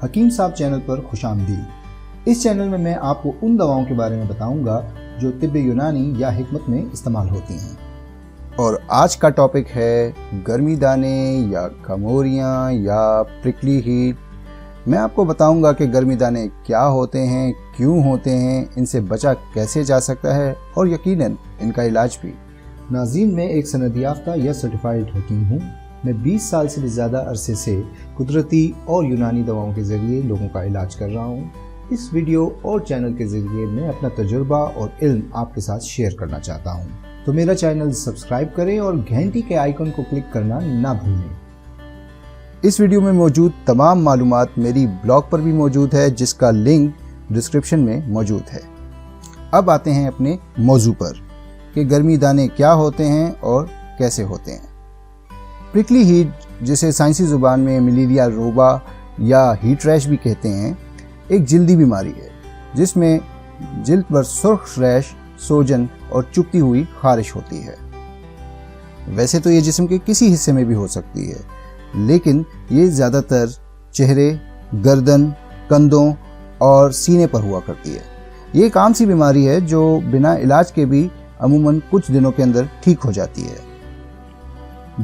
حکیم صاحب چینل پر خوش آمدید۔ اس چینل میں میں آپ کو ان دواؤں کے بارے میں بتاؤں گا جو طب یونانی یا حکمت میں استعمال ہوتی ہیں۔ اور آج کا ٹاپک ہے گرمی دانے یا گھموریاں یا پرکلی ہیٹ۔ میں آپ کو بتاؤں گا کہ گرمی دانے کیا ہوتے ہیں، کیوں ہوتے ہیں، ان سے بچا کیسے جا سکتا ہے اور یقیناً ان کا علاج بھی۔ ناظرین، میں ایک سند یافتہ یا سرٹیفائیڈ حکیم ہوں۔ میں 20 سال سے بھی زیادہ عرصے سے قدرتی اور یونانی دواؤں کے ذریعے لوگوں کا علاج کر رہا ہوں۔ اس ویڈیو اور چینل کے ذریعے میں اپنا تجربہ اور علم آپ کے ساتھ شیئر کرنا چاہتا ہوں، تو میرا چینل سبسکرائب کریں اور گھنٹی کے آئیکن کو کلک کرنا نہ بھولیں۔ اس ویڈیو میں موجود تمام معلومات میری بلاگ پر بھی موجود ہے، جس کا لنک ڈسکرپشن میں موجود ہے۔ اب آتے ہیں اپنے موضوع پر کہ گرمی دانے کیا ہوتے ہیں اور کیسے ہوتے ہیں۔ پرکلی ہیٹ، جسے سائنسی زبان میں ملیریا روبا یا ہیٹ ریش بھی کہتے ہیں، ایک جلدی بیماری ہے جس میں جلد پر سرخ ریش، سوجن اور چبھتی ہوئی خارش ہوتی ہے۔ ویسے تو یہ جسم کے کسی حصے میں بھی ہو سکتی ہے، لیکن یہ زیادہ تر چہرے، گردن، کندھوں اور سینے پر ہوا کرتی ہے۔ یہ ایک عام سی بیماری ہے جو بنا علاج کے بھی عموماً کچھ دنوں کے اندر ٹھیک ہو جاتی ہے۔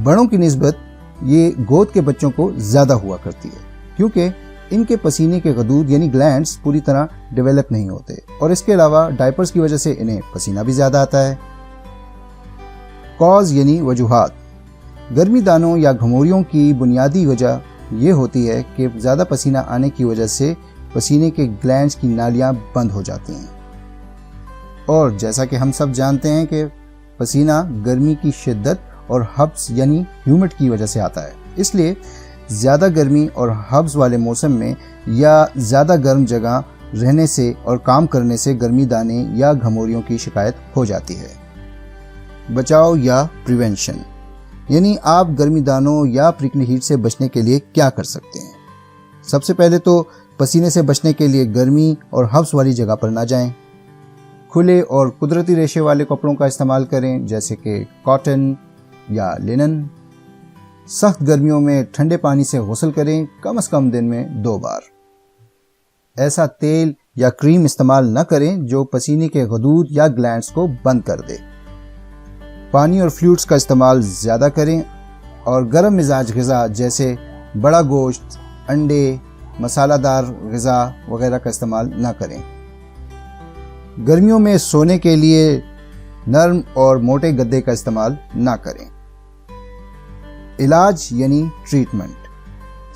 بڑوں کی نسبت یہ گود کے بچوں کو زیادہ ہوا کرتی ہے، کیونکہ ان کے پسینے کے غدود یعنی گلینڈز پوری طرح ڈیولپ نہیں ہوتے، اور اس کے علاوہ ڈائپرز کی وجہ سے انہیں پسینہ بھی زیادہ آتا ہے۔ کاز یعنی وجوہات۔ گرمی دانوں یا گھموریوں کی بنیادی وجہ یہ ہوتی ہے کہ زیادہ پسینہ آنے کی وجہ سے پسینے کے گلینڈز کی نالیاں بند ہو جاتی ہیں، اور جیسا کہ ہم سب جانتے ہیں کہ پسینہ گرمی کی شدت اور حبس یعنی ہیومڈ کی وجہ سے آتا ہے۔ اس لیے زیادہ گرمی اور حبس والے موسم میں یا زیادہ گرم جگہ رہنے سے اور کام کرنے سے گرمی دانے یا گھموریوں کی شکایت ہو جاتی ہے۔ بچاؤ یا پریونشن، یعنی آپ گرمی دانوں یا پرکلی ہیٹ سے بچنے کے لیے کیا کر سکتے ہیں۔ سب سے پہلے تو پسینے سے بچنے کے لیے گرمی اور حبس والی جگہ پر نہ جائیں۔ کھلے اور قدرتی ریشے والے کپڑوں کا استعمال کریں، جیسے کہ کاٹن یا لینن۔ سخت گرمیوں میں ٹھنڈے پانی سے غسل کریں، کم از کم دن میں 2 بار۔ ایسا تیل یا کریم استعمال نہ کریں جو پسینے کے غدود یا گلینڈز کو بند کر دے۔ پانی اور فلوئڈز کا استعمال زیادہ کریں، اور گرم مزاج غذا جیسے بڑا گوشت، انڈے، مسالہ دار غذا وغیرہ کا استعمال نہ کریں۔ گرمیوں میں سونے کے لیے نرم اور موٹے گدے کا استعمال نہ کریں۔ علاج یعنی ٹریٹمنٹ۔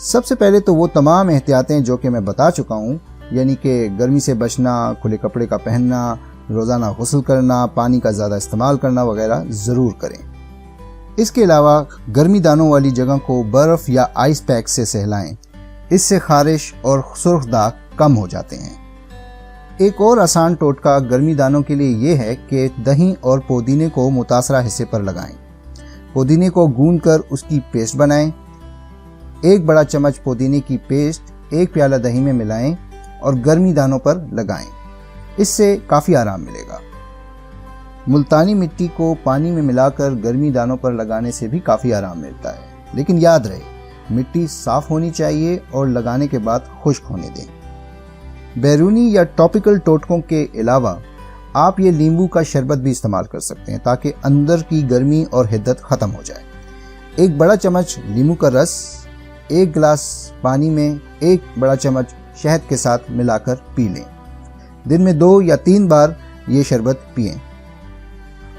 سب سے پہلے تو وہ تمام احتیاطیں جو کہ میں بتا چکا ہوں، یعنی کہ گرمی سے بچنا، کھلے کپڑے کا پہننا، روزانہ غسل کرنا، پانی کا زیادہ استعمال کرنا وغیرہ ضرور کریں۔ اس کے علاوہ گرمی دانوں والی جگہ کو برف یا آئس پیک سے سہلائیں، اس سے خارش اور سرخ داغ کم ہو جاتے ہیں۔ ایک اور آسان ٹوٹکا گرمی دانوں کے لیے یہ ہے کہ دہی اور پودینے کو متاثرہ حصے پر لگائیں۔ پودینے کو گوندھ کر اس کی پیسٹ بنائیں۔ 1 بڑا چمچ پودینے کی پیسٹ 1 پیالہ دہی میں ملائیں اور گرمی دانوں پر لگائیں۔ اس سے کافی آرام ملے گا۔ ملتانی مٹی کو پانی میں ملا کر گرمی دانوں پر لگانے سے بھی کافی آرام ملتا ہے، لیکن یاد رہے مٹی صاف ہونی چاہیے اور لگانے کے بعد خشک ہونے دیں۔ بیرونی یا ٹاپیکل ٹوٹکوں کے علاوہ آپ یہ لیمبو کا شربت بھی استعمال کر سکتے ہیں تاکہ اندر کی گرمی اور حدت ختم ہو جائے۔ 1 بڑا چمچ لیمو کا رس 1 گلاس پانی میں 1 بڑا چمچ شہد کے ساتھ ملا کر پی لیں۔ دن میں 2 یا 3 بار یہ شربت پئیں۔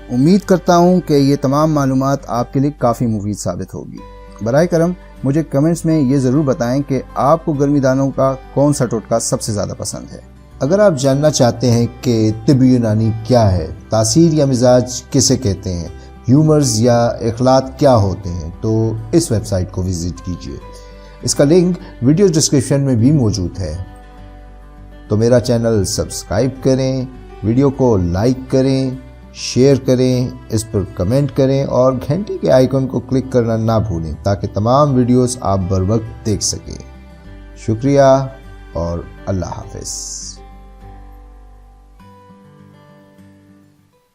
امید کرتا ہوں کہ یہ تمام معلومات آپ کے لیے کافی مفید ثابت ہوگی۔ برائے کرم مجھے کمنٹس میں یہ ضرور بتائیں کہ آپ کو گرمی دانوں کا کون سا ٹوٹکا سب سے زیادہ پسند ہے۔ اگر آپ جاننا چاہتے ہیں کہ طب یونانی کیا ہے، تاثیر یا مزاج کسے کہتے ہیں، ہیومرز یا اخلاط کیا ہوتے ہیں، تو اس ویب سائٹ کو وزٹ کیجیے۔ اس کا لنک ویڈیو ڈسکرپشن میں بھی موجود ہے۔ تو میرا چینل سبسکرائب کریں، ویڈیو کو لائک کریں، شیئر کریں، اس پر کمنٹ کریں اور گھنٹی کے آئیکن کو کلک کرنا نہ بھولیں تاکہ تمام ویڈیوز آپ بر وقت دیکھ سکیں۔ شکریہ اور اللہ حافظ۔